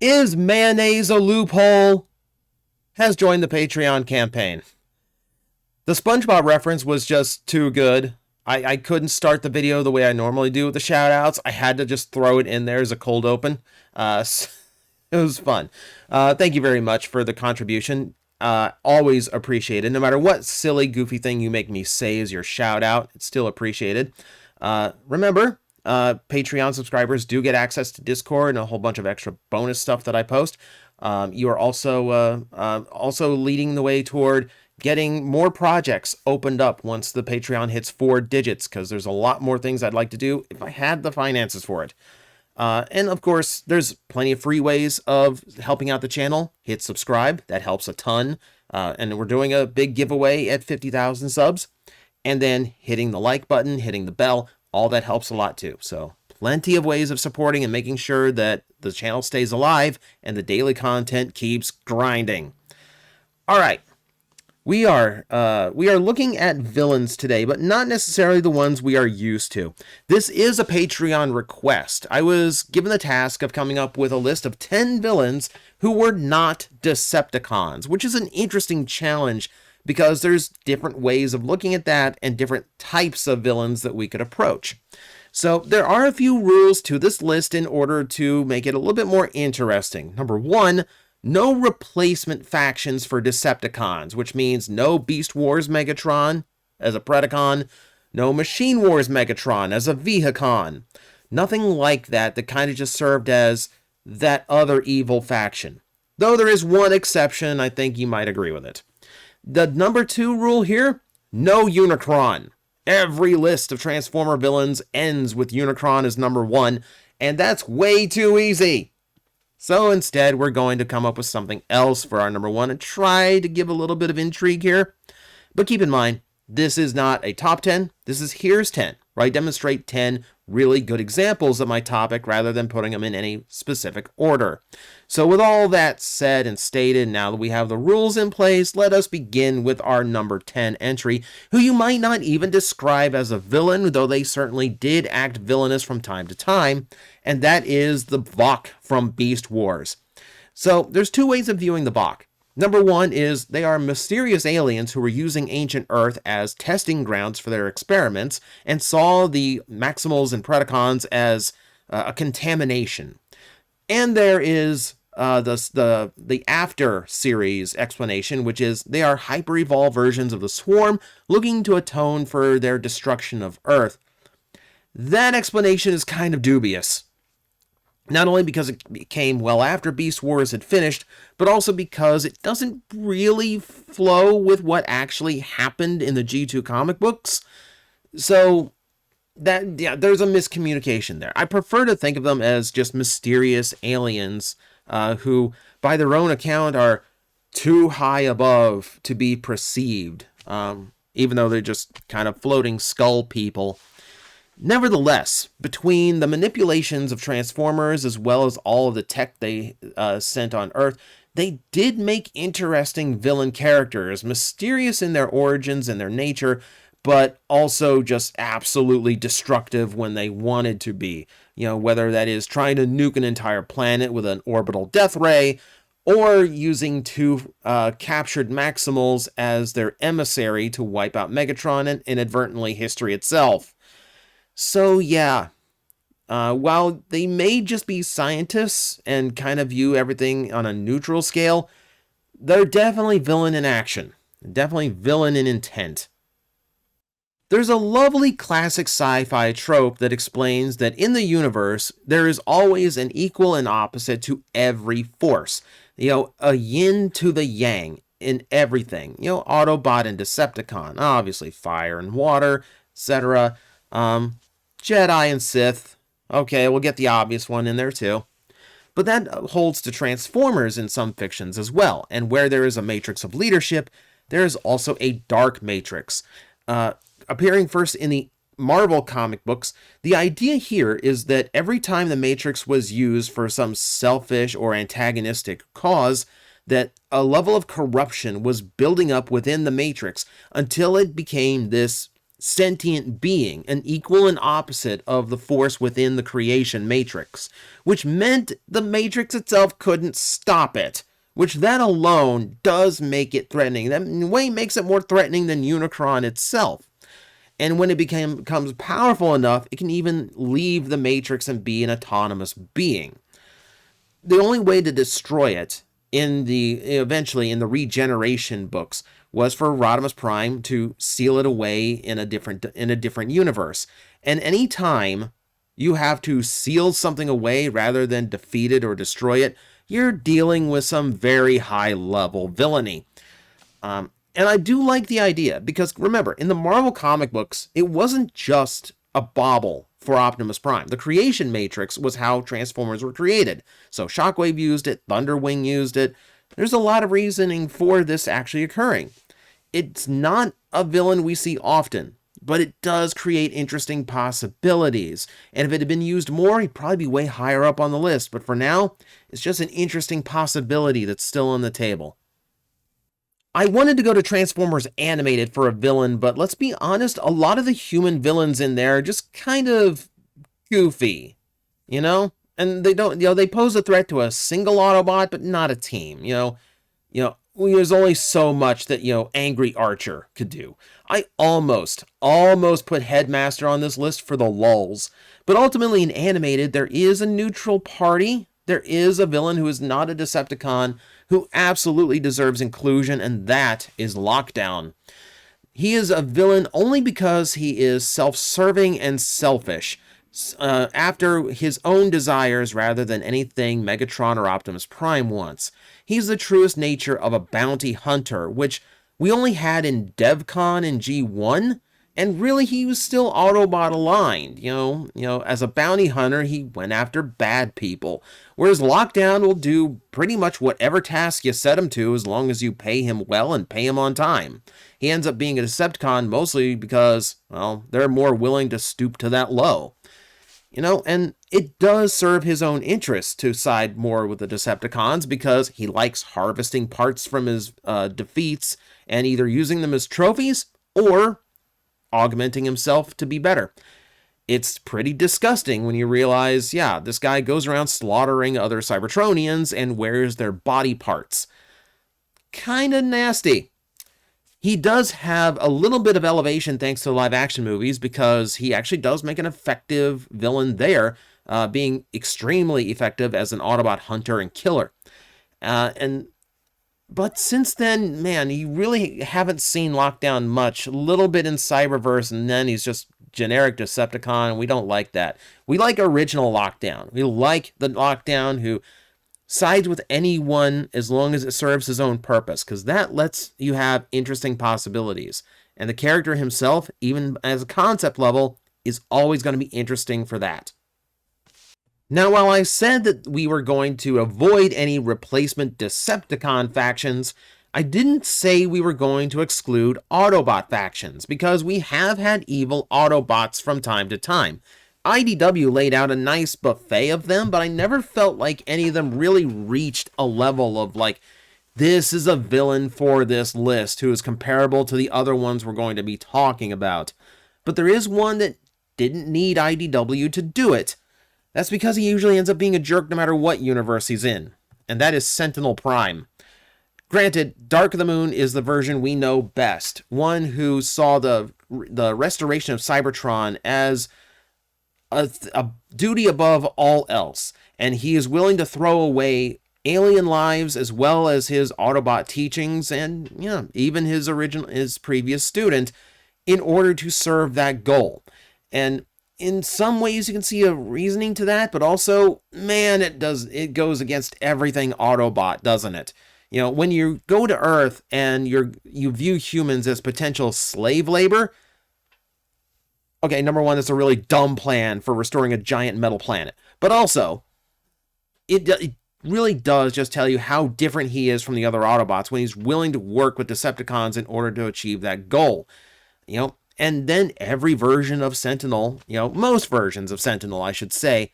Is mayonnaise a loophole? Has joined the Patreon campaign. The SpongeBob reference was just too good. I couldn't start the video the way I normally do with the shoutouts. I had to just throw it in there as a cold open. It was fun. Thank you very much for the contribution. Always appreciated. No matter what silly, goofy thing you make me say is your shout out, it's still appreciated. Remember, Patreon subscribers do get access to Discord and a whole bunch of extra bonus stuff that I post. You are also leading the way toward getting more projects opened up once the Patreon hits 4 digits, because there's a lot more things I'd like to do if I had the finances for it. And of course, there's plenty of free ways of helping out the channel. Hit subscribe, that helps a ton. And we're doing a big giveaway at 50,000 subs. And then hitting the like button, hitting the bell, all that helps a lot too. So plenty of ways of supporting and making sure that the channel stays alive and the daily content keeps grinding. All right. We are looking at villains today, but not necessarily the ones we are used to. This is a Patreon request. I was given the task of coming up with a list of 10 villains who were not Decepticons, which is an interesting challenge because there's different ways of looking at that and different types of villains that we could approach. So there are a few rules to this list in order to make it a little bit more interesting. Number one, no replacement factions for Decepticons, which means no Beast Wars Megatron as a Predacon, no Machine Wars Megatron as a Vehicon. Nothing like that kind of just served as that other evil faction. Though there is one exception, I think you might agree with it. The number 2 rule here, no Unicron. Every list of Transformer villains ends with Unicron as number 1, and that's way too easy. So instead, we're going to come up with something else for our number 1 and try to give a little bit of intrigue here. But keep in mind, this is not a top 10. This is here's 10, where I demonstrate 10 really good examples of my topic rather than putting them in any specific order. So with all that said and stated, now that we have the rules in place, let us begin with our number 10 entry, who you might not even describe as a villain, though they certainly did act villainous from time to time, and that is the Vok from Beast Wars. So there's 2 ways of viewing the Vok. Number 1 is they are mysterious aliens who were using ancient Earth as testing grounds for their experiments and saw the Maximals and Predacons as a contamination. And there is the after series explanation, which is they are hyper-evolved versions of the Swarm looking to atone for their destruction of Earth. That explanation is kind of dubious. Not only because it came well after Beast Wars had finished, but also because it doesn't really flow with what actually happened in the G2 comic books. So there's a miscommunication there. I prefer to think of them as just mysterious aliens who, by their own account, are too high above to be perceived, even though they're just kind of floating skull people. Nevertheless, between the manipulations of Transformers as well as all of the tech they sent on Earth, they did make interesting villain characters, mysterious in their origins and their nature, but also just absolutely destructive when they wanted to be. You know, whether that is trying to nuke an entire planet with an orbital death ray, or using 2 captured Maximals as their emissary to wipe out Megatron and inadvertently history itself. So yeah, while they may just be scientists and kind of view everything on a neutral scale, they're definitely villain in action, definitely villain in intent. There's a lovely classic sci-fi trope that explains that in the universe, there is always an equal and opposite to every force. You know, a yin to the yang in everything. You know, Autobot and Decepticon, obviously fire and water, etc. Jedi and Sith. Okay, we'll get the obvious one in there too. But that holds to Transformers in some fictions as well. And where there is a matrix of leadership, there is also a dark matrix. Appearing first in the Marvel comic books, the idea here is that every time the matrix was used for some selfish or antagonistic cause, that a level of corruption was building up within the matrix until it became this sentient being, an equal and opposite of the force within the creation matrix, which meant the matrix itself couldn't stop it, which that alone does make it threatening. That in a way makes it more threatening than Unicron itself. And when it becomes powerful enough, it can even leave the matrix and be an autonomous being. The only way to destroy it eventually in the regeneration books was for Optimus Prime to seal it away in a different universe. And any time you have to seal something away rather than defeat it or destroy it, you're dealing with some very high level villainy. And I do like the idea, because remember, in the Marvel comic books, it wasn't just a bauble for Optimus Prime. The creation matrix was how Transformers were created. So Shockwave used it, Thunderwing used it. There's a lot of reasoning for this actually occurring. It's not a villain we see often, but it does create interesting possibilities. And if it had been used more, he'd probably be way higher up on the list. But for now, it's just an interesting possibility that's still on the table. I wanted to go to Transformers Animated for a villain, but let's be honest, a lot of the human villains in there are just kind of goofy, you know? And they don't, they pose a threat to a single Autobot, but not a team, there's only so much that, Angry Archer could do. I almost put Headmaster on this list for the lulz, but ultimately in Animated, there is a neutral party. There is a villain who is not a Decepticon who absolutely deserves inclusion, and that is Lockdown. He is a villain only because he is self-serving and selfish, after his own desires rather than anything Megatron or Optimus Prime wants. He's the truest nature of a bounty hunter, which we only had in DevCon and G1, and really he was still Autobot aligned. As a bounty hunter, he went after bad people, whereas Lockdown will do pretty much whatever task you set him to as long as you pay him well and pay him on time. He ends up being a Decepticon mostly because, they're more willing to stoop to that low. And it does serve his own interests to side more with the Decepticons because he likes harvesting parts from his defeats and either using them as trophies or augmenting himself to be better. It's pretty disgusting when you realize, this guy goes around slaughtering other Cybertronians and wears their body parts. Kinda nasty. He does have a little bit of elevation thanks to live action movies because he actually does make an effective villain there, being extremely effective as an Autobot hunter and killer. But since then, man, you really haven't seen Lockdown much. A little bit in Cyberverse, and then he's just generic Decepticon, and we don't like that. We like original Lockdown. We like the Lockdown who sides with anyone as long as it serves his own purpose, because that lets you have interesting possibilities. And the character himself, even as a concept level, is always going to be interesting for that. Now, while I said that we were going to avoid any replacement Decepticon factions, I didn't say we were going to exclude Autobot factions, because we have had evil Autobots from time to time. IDW laid out a nice buffet of them, but I never felt like any of them really reached a level of this is a villain for this list who is comparable to the other ones we're going to be talking about. But there is one that didn't need IDW to do it. That's because he usually ends up being a jerk no matter what universe he's in, and that is Sentinel Prime. Granted, Dark of the Moon is the version we know best, one who saw the restoration of Cybertron as a duty above all else, and he is willing to throw away alien lives as well as his Autobot teachings and even his previous student in order to serve that goal. And in some ways you can see a reasoning to that, but also, man, it goes against everything Autobot, doesn't it? When you go to Earth and you view humans as potential slave labor, okay, number one, it's a really dumb plan for restoring a giant metal planet. But also, it really does just tell you how different he is from the other Autobots when he's willing to work with Decepticons in order to achieve that goal. And then every version of Sentinel, most versions of Sentinel, I should say,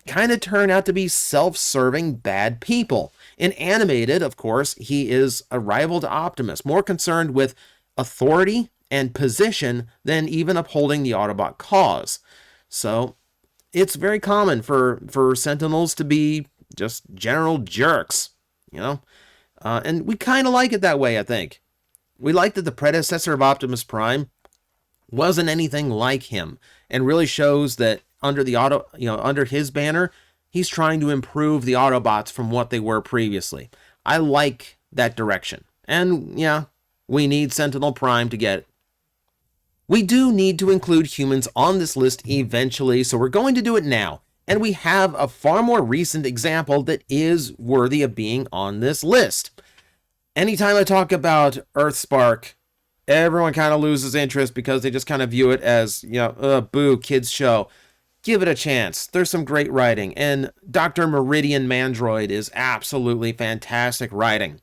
kind of turn out to be self-serving bad people. In Animated, of course, he is a rival to Optimus, more concerned with authority and position than even upholding the Autobot cause. So it's very common for Sentinels to be just general jerks, you know? And we kind of like it that way, I think. We like that the predecessor of Optimus Prime wasn't anything like him, and really shows that under his banner, he's trying to improve the Autobots from what they were previously. I like that direction. And yeah, we need Sentinel Prime to get it. We do need to include humans on this list eventually, so we're going to do it now. And we have a far more recent example that is worthy of being on this list. Anytime I talk about Earthspark, everyone kind of loses interest because they just kind of view it as, boo, kids show. Give it a chance. There's some great writing, and Dr. Meridian Mandroid is absolutely fantastic writing.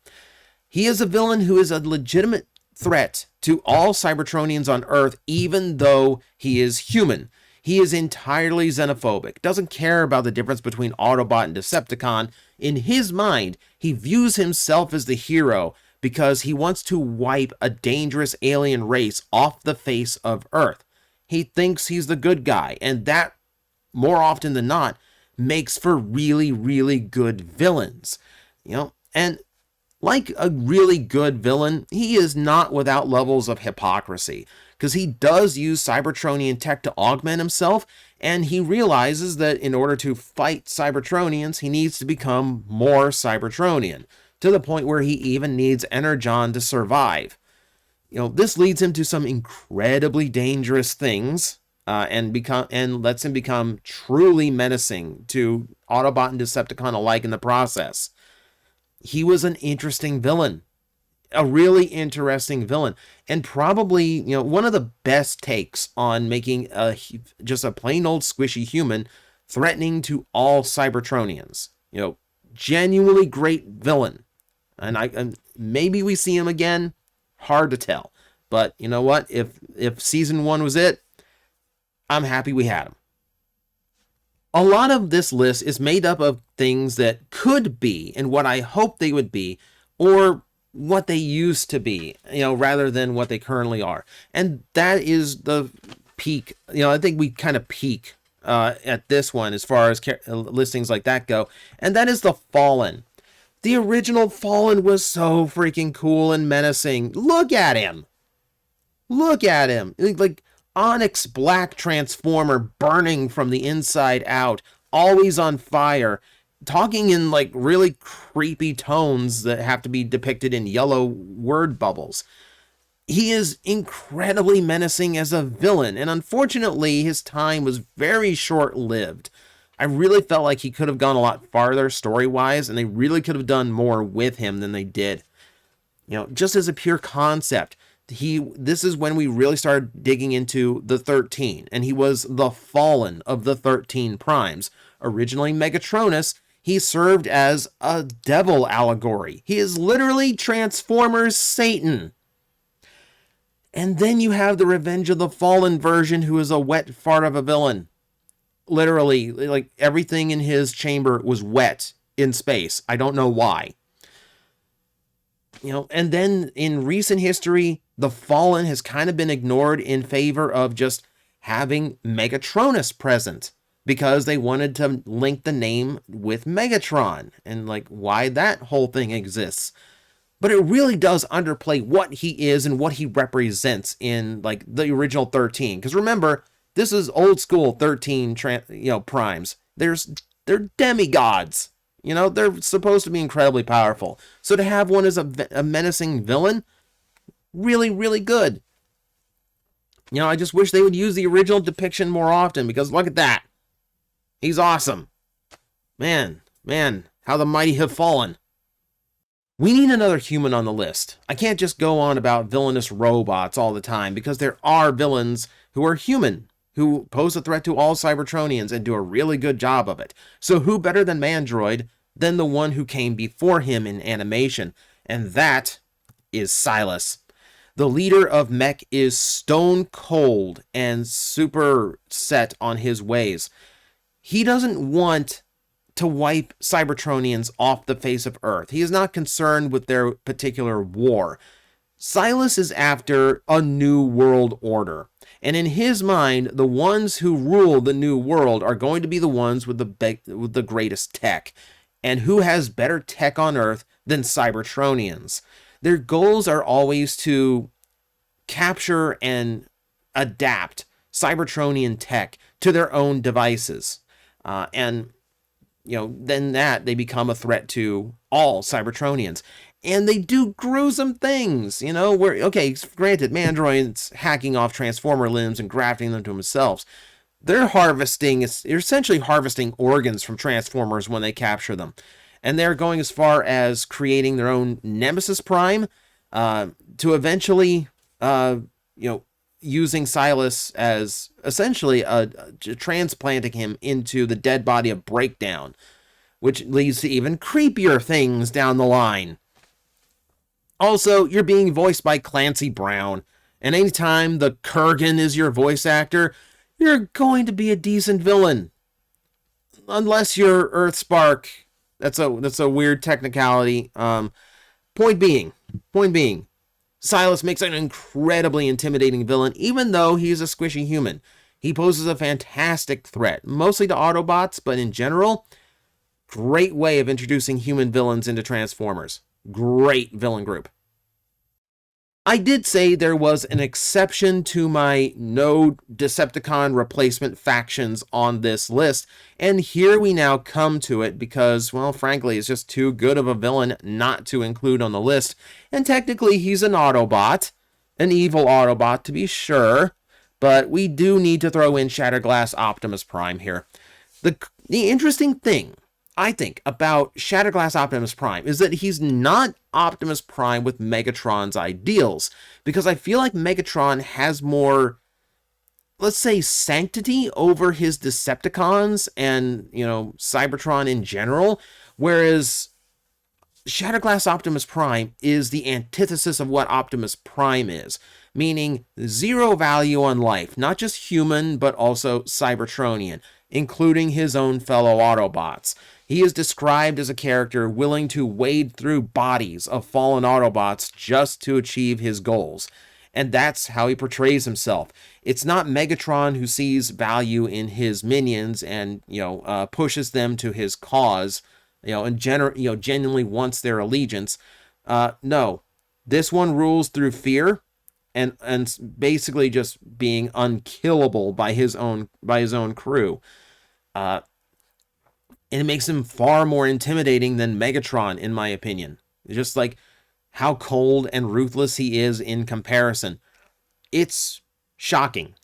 He is a villain who is a legitimate threat to all Cybertronians on Earth, even though he is human. He is entirely xenophobic, doesn't care about the difference between Autobot and Decepticon. In his mind, he views himself as the hero because he wants to wipe a dangerous alien race off the face of Earth. He thinks he's the good guy, and that, more often than not, makes for really, really good villains. And like a really good villain, he is not without levels of hypocrisy, because he does use Cybertronian tech to augment himself, and he realizes that in order to fight Cybertronians, he needs to become more Cybertronian, to the point where he even needs Energon to survive. This leads him to some incredibly dangerous things, and lets him become truly menacing to Autobot and Decepticon alike in the process. He was an interesting villain, a really interesting villain, and probably one of the best takes on making just a plain old squishy human threatening to all Cybertronians. Genuinely great villain, and maybe we see him again. Hard to tell, but you know what? If season 1 was it, I'm happy we had him. A lot of this list is made up of things that could be and what I hope they would be, or what they used to be, rather than what they currently are. And that is the peak. I think we kind of peak at this one as far as listings like that go. And that is the Fallen. The original Fallen was so freaking cool and menacing. Look at him. Look at him. Like Onyx Black Transformer burning from the inside out, always on fire, talking in like really creepy tones that have to be depicted in yellow word bubbles. He is incredibly menacing as a villain, and unfortunately his time was very short-lived. I really felt like he could have gone a lot farther story-wise, and they really could have done more with him than they did. Just as a pure concept, this is when we really started digging into the 13, and he was the Fallen of the 13 Primes. Originally Megatronus, he served as a devil allegory. He is literally Transformers Satan. And then you have the Revenge of the Fallen version, who is a wet fart of a villain. Literally, like everything in his chamber was wet in space. I don't know why. And then in recent history, the Fallen has kind of been ignored in favor of just having Megatronus present, because they wanted to link the name with Megatron, and like why that whole thing exists. But it really does underplay what he is and what he represents in like the original 13. Because remember, this is old school 13 primes. They're demigods. They're supposed to be incredibly powerful. So to have one as a menacing villain, really, really good. I just wish they would use the original depiction more often, because look at that. He's awesome. Man, how the mighty have fallen. We need another human on the list. I can't just go on about villainous robots all the time, because there are villains who are human, who pose a threat to all Cybertronians and do a really good job of it. So who better than Mandroid than the one who came before him in animation? And that is Silas. The leader of MECH is stone cold and super set on his ways. He doesn't want to wipe Cybertronians off the face of Earth. He is not concerned with their particular war. Silas is after a new world order. And in his mind, the ones who rule the new world are going to be the ones with the greatest tech. And who has better tech on Earth than Cybertronians? Their goals are always to capture and adapt Cybertronian tech to their own devices. And then they become a threat to all Cybertronians. And they do gruesome things, where, okay, granted, Mandroid's hacking off Transformer limbs and grafting them to themselves. They're essentially harvesting organs from Transformers when they capture them. And they're going as far as creating their own Nemesis Prime to eventually, using Silas as essentially transplanting him into the dead body of Breakdown, which leads to even creepier things down the line. Also, you're being voiced by Clancy Brown, and anytime the Kurgan is your voice actor, you're going to be a decent villain. Unless you're Earthspark. That's a weird technicality. Point being, Silas makes an incredibly intimidating villain, even though he's a squishy human. He poses a fantastic threat, mostly to Autobots, but in general, great way of introducing human villains into Transformers. Great villain group. I did say there was an exception to my no Decepticon replacement factions on this list, and here we now come to it because, well, frankly, it's just too good of a villain not to include on the list, and technically he's an Autobot, an evil Autobot to be sure, but we do need to throw in Shatterglass Optimus Prime here. The interesting thing, I think, about Shatterglass Optimus Prime is that he's not Optimus Prime with Megatron's ideals, because I feel like Megatron has more, let's say, sanctity over his Decepticons and, Cybertron in general, whereas Shatterglass Optimus Prime is the antithesis of what Optimus Prime is, meaning zero value on life, not just human, but also Cybertronian, including his own fellow Autobots. He is described as a character willing to wade through bodies of fallen Autobots just to achieve his goals. And that's how he portrays himself. It's not Megatron who sees value in his minions and, pushes them to his cause, and genuinely wants their allegiance. No, this one rules through fear and basically just being unkillable by his own crew. And it makes him far more intimidating than Megatron, in my opinion. Just like how cold and ruthless he is in comparison. It's shocking.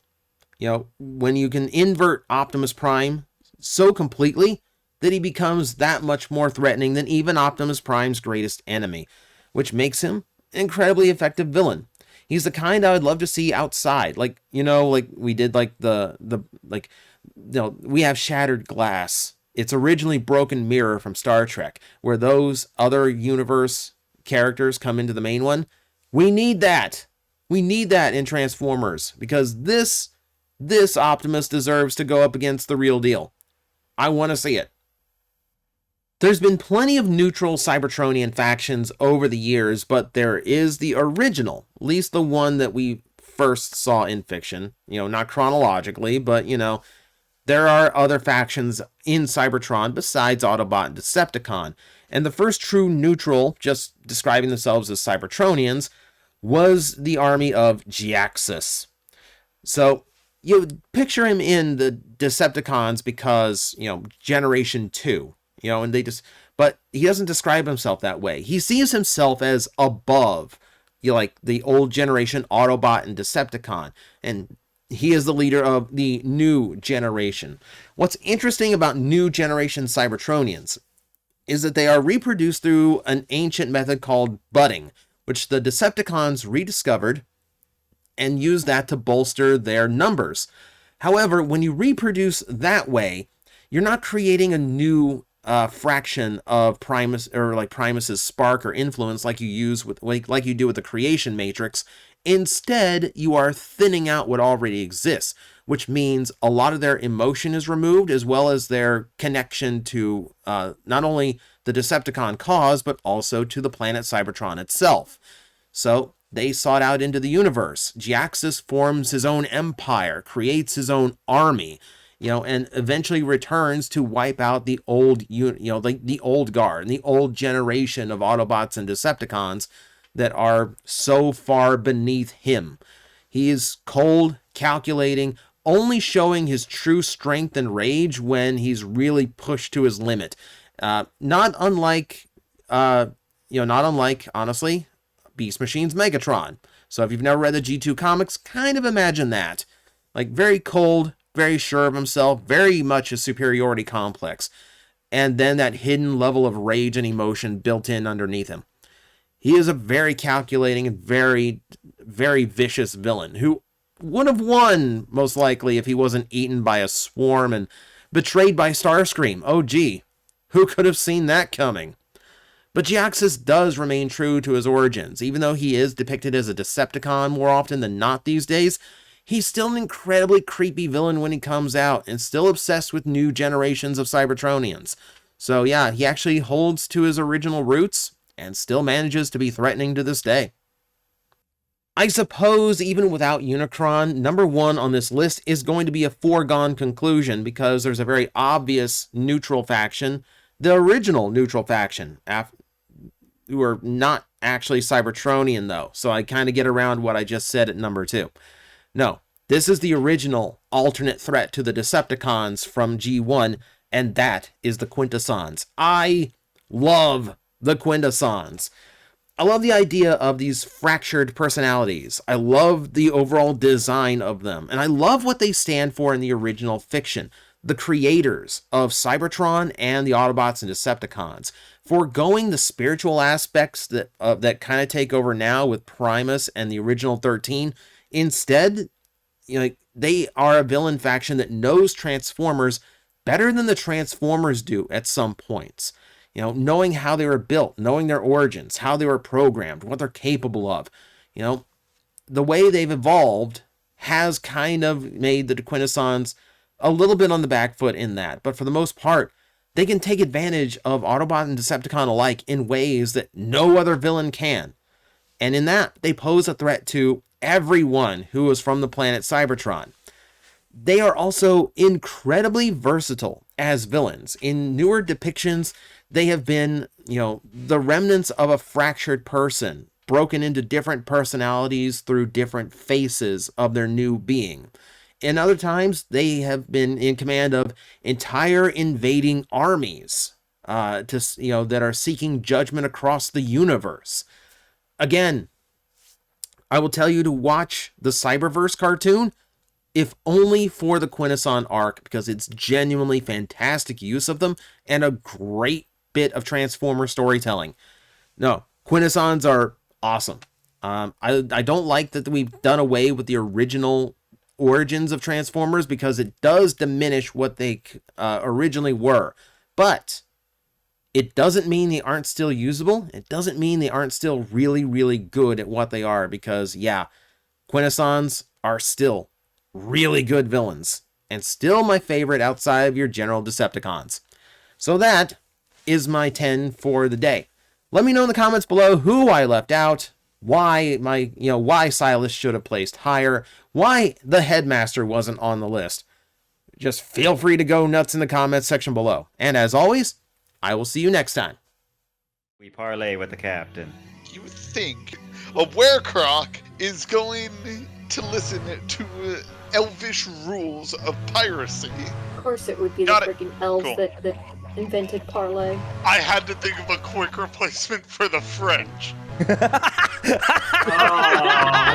When you can invert Optimus Prime so completely that he becomes that much more threatening than even Optimus Prime's greatest enemy, which makes him an incredibly effective villain. He's the kind I would love to see outside. Like we did we have Shattered Glass. It's originally Broken Mirror from Star Trek, where those other universe characters come into the main one. We need that. We need that in Transformers, because this Optimus deserves to go up against the real deal. I want to see it. There's been plenty of neutral Cybertronian factions over the years, but there is the original, at least the one that we first saw in fiction. Not chronologically, but, there are other factions in Cybertron besides Autobot and Decepticon. And the first true neutral, just describing themselves as Cybertronians, was the army of Jhiaxus. So you picture him in the Decepticons because, Generation 2, and but he doesn't describe himself that way. He sees himself as above, the old generation Autobot and Decepticon, and he is the leader of the new generation. What's interesting about new generation Cybertronians is that they are reproduced through an ancient method called budding, which the Decepticons rediscovered and used that to bolster their numbers. However, when you reproduce that way, you're not creating a new fraction of Primus, or Primus's spark or influence like you do with the creation matrix. Instead, you are thinning out what already exists, which means a lot of their emotion is removed, as well as their connection to not only the Decepticon cause, but also to the planet Cybertron itself. So they sought out into the universe. Jhiaxus forms his own empire, creates his own army, and eventually returns to wipe out the old, the old guard and the old generation of Autobots and Decepticons that are so far beneath him. He is cold, calculating, only showing his true strength and rage when he's really pushed to his limit. Not unlike, honestly, Beast Machine's Megatron. So if you've never read the G2 comics, kind of imagine that. Like, very cold, very sure of himself, very much a superiority complex. And then that hidden level of rage and emotion built in underneath him. He is a very calculating and very, very vicious villain who would have won, most likely, if he wasn't eaten by a swarm and betrayed by Starscream. Oh, gee. Who could have seen that coming? But Jhiaxus does remain true to his origins. Even though he is depicted as a Decepticon more often than not these days, he's still an incredibly creepy villain when he comes out, and still obsessed with new generations of Cybertronians. So yeah, he actually holds to his original roots, and still manages to be threatening to this day. I suppose even without Unicron, number 1 on this list is going to be a foregone conclusion, because there's a very obvious neutral faction, the original neutral faction, who are not actually Cybertronian though, so I kind of get around what I just said at number 2. No, this is the original alternate threat to the Decepticons from G1, and that is the Quintessons. I love the Quintessons. I love the idea of these fractured personalities. I love the overall design of them, and I love what they stand for in the original fiction. The creators of Cybertron and the Autobots and Decepticons, foregoing the spiritual aspects that kind of take over now with Primus and the original 13. Instead, they are a villain faction that knows Transformers better than the Transformers do at some points. Knowing how they were built, knowing their origins, how they were programmed, what they're capable of. The way they've evolved has kind of made the Quintessons a little bit on the back foot in that. But for the most part, they can take advantage of Autobot and Decepticon alike in ways that no other villain can. And in that, they pose a threat to everyone who is from the planet Cybertron. They are also incredibly versatile as villains. In newer depictions, they have been, the remnants of a fractured person, broken into different personalities through different faces of their new being. In other times, they have been in command of entire invading armies, that are seeking judgment across the universe. Again, I will tell you to watch the Cyberverse cartoon, if only for the Quintesson arc, because it's genuinely fantastic use of them and a great bit of Transformer storytelling. No, Quintessons are awesome. I don't like that we've done away with the original origins of Transformers, because it does diminish what they originally were. But it doesn't mean they aren't still usable. It doesn't mean they aren't still really, really good at what they are, because yeah, Quintessons are still really good villains, and still my favorite outside of your general Decepticons. So that is my 10 for the day. Let me know in the comments below who I left out, why why Silas should have placed higher, why the Headmaster wasn't on the list. Just feel free to go nuts in the comments section below. And as always, I will see you next time. We parlay with the captain. You think a werecroc is going to listen to elvish rules of piracy? Of course it would be the freaking elves that invented parlay. I had to think of a quick replacement for the French. Oh.